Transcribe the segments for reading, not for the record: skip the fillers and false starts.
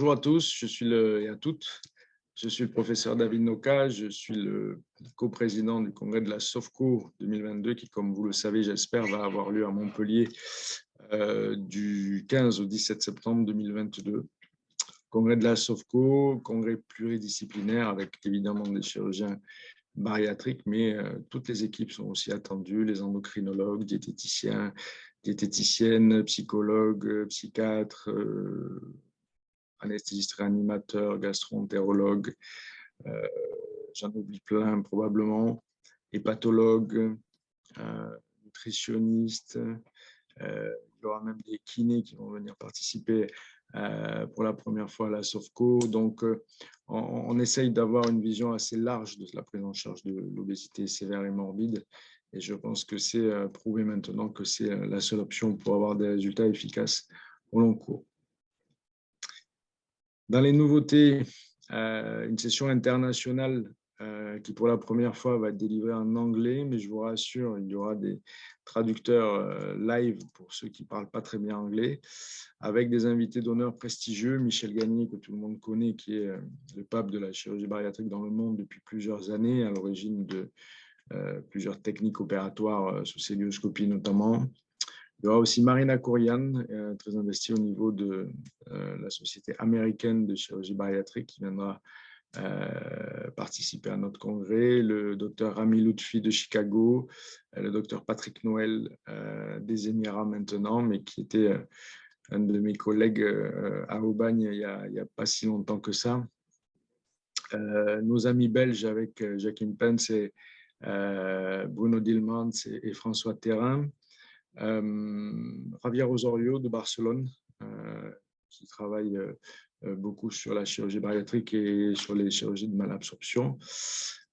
Bonjour à tous, et à toutes. Je suis le professeur David Noka, je suis le coprésident du congrès de la SOFCO 2022 qui, comme vous le savez, j'espère, va avoir lieu à Montpellier du 15 au 17 septembre 2022. Congrès de la SOFCO, congrès pluridisciplinaire avec évidemment des chirurgiens bariatriques, mais toutes les équipes sont aussi attendues, les endocrinologues, diététiciens, diététiciennes, psychologues, psychiatres, anesthésiste réanimateur, gastro-entérologue, j'en oublie plein probablement, hépatologue, nutritionniste, il y aura même des kinés qui vont venir participer pour la première fois à la SOFCO. Donc, on essaye d'avoir une vision assez large de la prise en charge de l'obésité sévère et morbide. Et je pense que c'est prouvé maintenant que c'est la seule option pour avoir des résultats efficaces au long cours. Dans les nouveautés, une session internationale qui pour la première fois va être délivrée en anglais, mais je vous rassure, il y aura des traducteurs live pour ceux qui ne parlent pas très bien anglais, avec des invités d'honneur prestigieux, Michel Gagné, que tout le monde connaît, qui est le pape de la chirurgie bariatrique dans le monde depuis plusieurs années, à l'origine de plusieurs techniques opératoires sous célioscopie notamment. Il y aura aussi Marina Kourian, très investie au niveau de la Société américaine de chirurgie bariatrique, qui viendra participer à notre congrès, le docteur Rami Lutfi de Chicago, le docteur Patrick Noël des Émirats maintenant, mais qui était un de mes collègues à Aubagne il n'y a pas si longtemps que ça. Nos amis belges avec Jacqueline Pence et Bruno Dilmans et François Terrain. Javier Osorio de Barcelone, qui travaille beaucoup sur la chirurgie bariatrique et sur les chirurgies de malabsorption.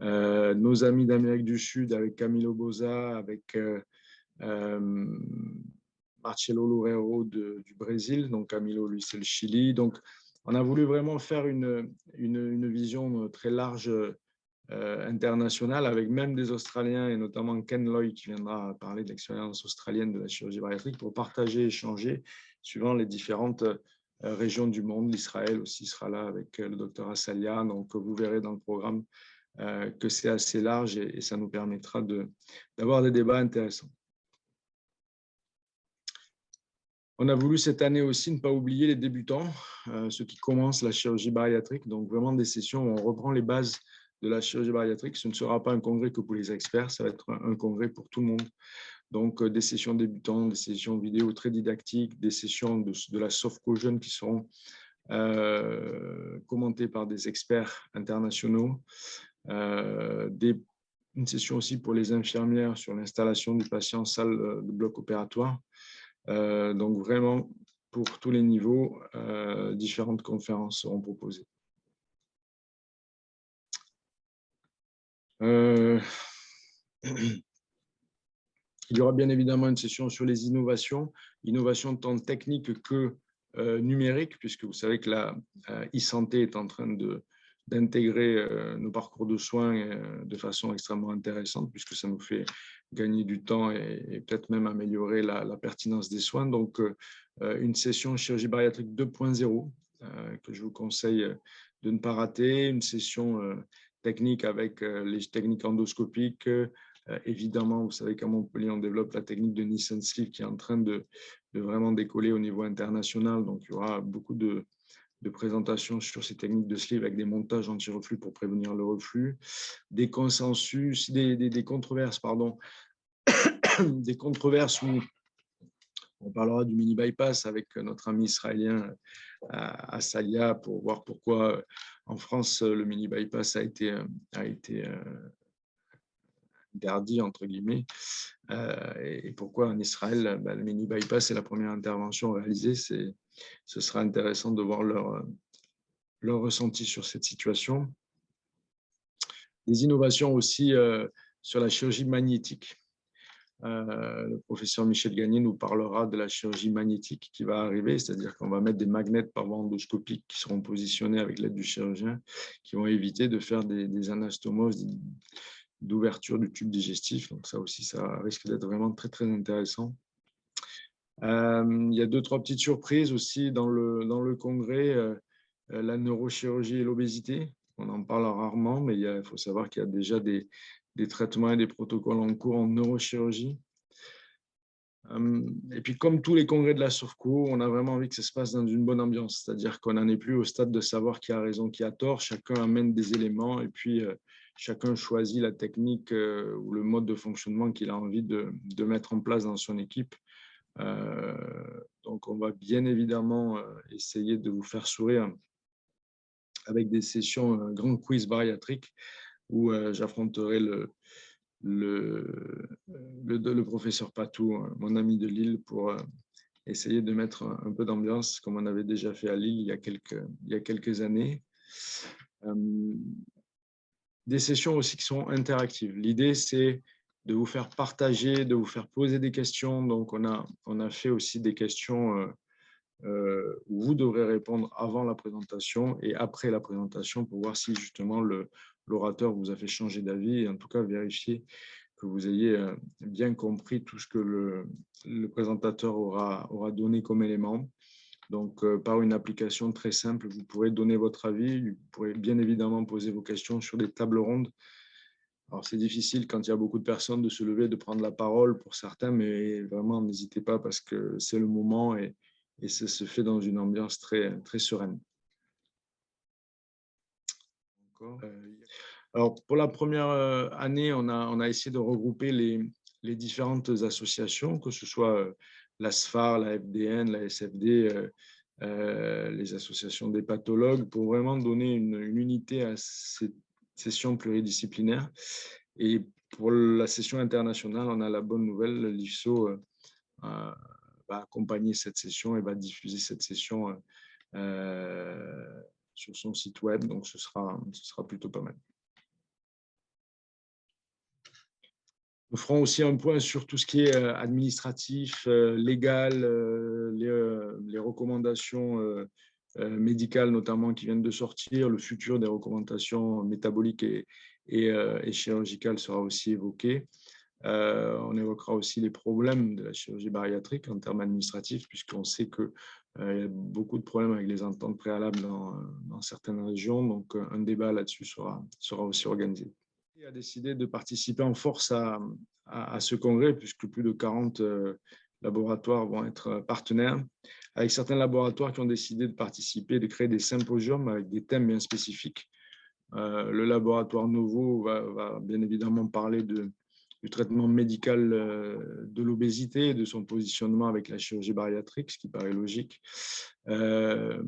Nos amis d'Amérique du Sud avec Camilo Boza, avec Marcelo Loureiro du Brésil. Donc Camilo, lui, c'est le Chili. Donc, on a voulu vraiment faire une vision très large international, avec même des Australiens et notamment Ken Loy qui viendra parler de l'expérience australienne de la chirurgie bariatrique pour partager, échanger suivant les différentes régions du monde. L'Israël aussi sera là avec le docteur Assalia. Donc, vous verrez dans le programme que c'est assez large et ça nous permettra d'avoir des débats intéressants. On a voulu cette année aussi ne pas oublier les débutants, ceux qui commencent la chirurgie bariatrique. Donc, vraiment des sessions où on reprend les bases de la chirurgie bariatrique. Ce ne sera pas un congrès que pour les experts, ça va être un congrès pour tout le monde. Donc, des sessions débutants, des sessions vidéo très didactiques, des sessions de la SOFCO jeunes qui seront commentées par des experts internationaux. Une session aussi pour les infirmières sur l'installation du patient en salle de bloc opératoire. Donc, vraiment, pour tous les niveaux, différentes conférences seront proposées. Il y aura bien évidemment une session sur les innovations tant techniques que numériques, puisque vous savez que la e-santé est en train d'intégrer nos parcours de soins de façon extrêmement intéressante, puisque ça nous fait gagner du temps et peut-être même améliorer la pertinence des soins. Donc, une session chirurgie bariatrique 2.0 que je vous conseille de ne pas rater, une session technique avec les techniques endoscopiques. Évidemment, vous savez qu'à Montpellier, on développe la technique de Nissen Sleeve qui est en train de vraiment décoller au niveau international. Donc, il y aura beaucoup de présentations sur ces techniques de sleeve avec des montages anti-reflux pour prévenir le reflux, des consensus, des controverses, pardon, des controverses où on parlera du mini bypass avec notre ami israélien Assalia pour voir pourquoi en France le mini bypass a été interdit entre guillemets et pourquoi en Israël le mini bypass est la première intervention réalisée. Ce sera intéressant de voir leur ressenti sur cette situation. Des innovations aussi sur la chirurgie magnétique. Le professeur Michel Gagné nous parlera de la chirurgie magnétique qui va arriver, c'est-à-dire qu'on va mettre des magnets par voie endoscopique qui seront positionnés avec l'aide du chirurgien, qui vont éviter de faire des anastomoses, d'ouverture du tube digestif. Donc ça aussi, ça risque d'être vraiment très, très intéressant. Il y a 2-3 petites surprises aussi dans le congrès. la neurochirurgie et l'obésité. On en parle rarement, mais il faut savoir qu'il y a déjà des traitements et des protocoles en cours en neurochirurgie. Et puis, comme tous les congrès de la Surco, on a vraiment envie que ça se passe dans une bonne ambiance, c'est-à-dire qu'on n'en est plus au stade de savoir qui a raison, qui a tort. Chacun amène des éléments et puis chacun choisit la technique ou le mode de fonctionnement qu'il a envie de mettre en place dans son équipe. Donc, on va bien évidemment essayer de vous faire sourire avec des sessions grand quiz bariatrique où j'affronterai le professeur Patou, mon ami de Lille, pour essayer de mettre un peu d'ambiance, comme on avait déjà fait à Lille il y a quelques années. Des sessions aussi qui sont interactives. L'idée, c'est de vous faire partager, de vous faire poser des questions. Donc, on a fait aussi des questions où vous devrez répondre avant la présentation et après la présentation pour voir si justement l'orateur vous a fait changer d'avis et en tout cas vérifier que vous ayez bien compris tout ce que le présentateur aura donné comme élément. Donc, par une application très simple, vous pourrez donner votre avis, vous pourrez bien évidemment poser vos questions sur des tables rondes. Alors, c'est difficile quand il y a beaucoup de personnes de se lever, de prendre la parole pour certains, mais vraiment, n'hésitez pas parce que c'est le moment et ça se fait dans une ambiance très, très sereine. Alors, pour la première année, on a essayé de regrouper les différentes associations, que ce soit la SFAR, la FDN, la SFD, les associations des pathologues, pour vraiment donner une unité à cette session pluridisciplinaire. Et pour la session internationale, on a la bonne nouvelle, l'IFSO va accompagner cette session et va diffuser cette session sur son site web. Donc, ce sera plutôt pas mal. Nous ferons aussi un point sur tout ce qui est administratif, légal, les recommandations médicales notamment qui viennent de sortir. Le futur des recommandations métaboliques et chirurgicales sera aussi évoqué. On évoquera aussi les problèmes de la chirurgie bariatrique en termes administratifs, puisqu'on sait qu'il y a beaucoup de problèmes avec les ententes préalables dans certaines régions. Donc, un débat là-dessus sera aussi organisé. On a décidé de participer en force à ce congrès, puisque plus de 40 laboratoires vont être partenaires, avec certains laboratoires qui ont décidé de participer, de créer des symposiums avec des thèmes bien spécifiques. Le laboratoire Novo va bien évidemment parler du traitement médical de l'obésité, de son positionnement avec la chirurgie bariatrique, ce qui paraît logique. Le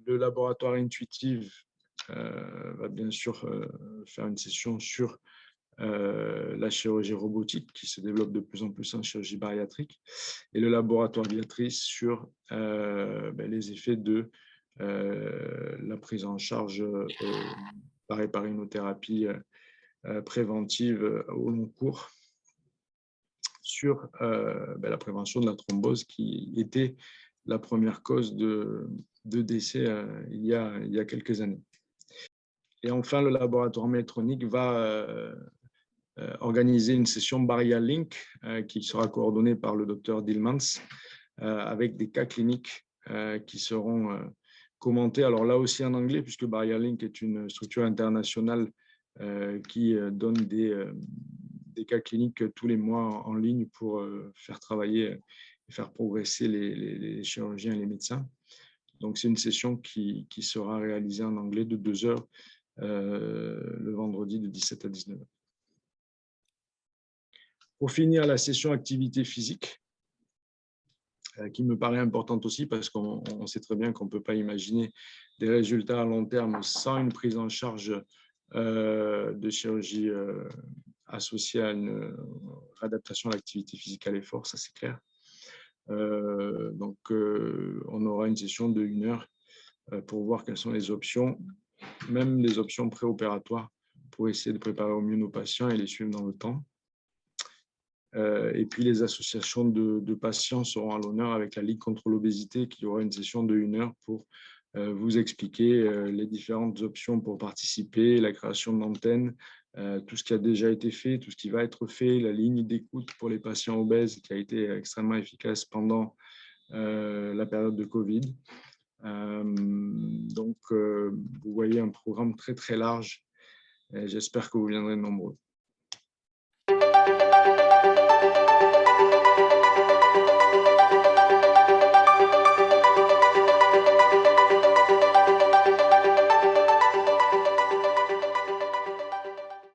laboratoire Intuitive va bien sûr faire une session sur la chirurgie robotique qui se développe de plus en plus en chirurgie bariatrique et le laboratoire Viatrice sur les effets de la prise en charge par héparinothérapie préventive au long cours sur la prévention de la thrombose qui était la première cause de décès il y a quelques années. Et enfin, le laboratoire Medtronic va organiser une session Baria Link qui sera coordonnée par le docteur Dillmans avec des cas cliniques qui seront commentés. Alors là aussi en anglais, puisque Baria Link est une structure internationale qui donne des cas cliniques tous les mois en ligne pour faire travailler et faire progresser les chirurgiens et les médecins. Donc, c'est une session qui sera réalisée en anglais de 2 heures le vendredi de 17 à 19 heures. Pour finir, la session activité physique, qui me paraît importante aussi parce qu'on sait très bien qu'on ne peut pas imaginer des résultats à long terme sans une prise en charge de chirurgie associée à une adaptation à l'activité physique à l'effort, ça c'est clair. Donc, on aura une session de 1 heure pour voir quelles sont les options, même les options préopératoires, pour essayer de préparer au mieux nos patients et les suivre dans le temps. Et puis, les associations de patients seront à l'honneur avec la Ligue contre l'obésité qui aura une session de 1 heure pour vous expliquer les différentes options pour participer, la création d'antennes, tout ce qui a déjà été fait, tout ce qui va être fait, la ligne d'écoute pour les patients obèses qui a été extrêmement efficace pendant la période de Covid. Donc, vous voyez un programme très, très large. J'espère que vous viendrez nombreux.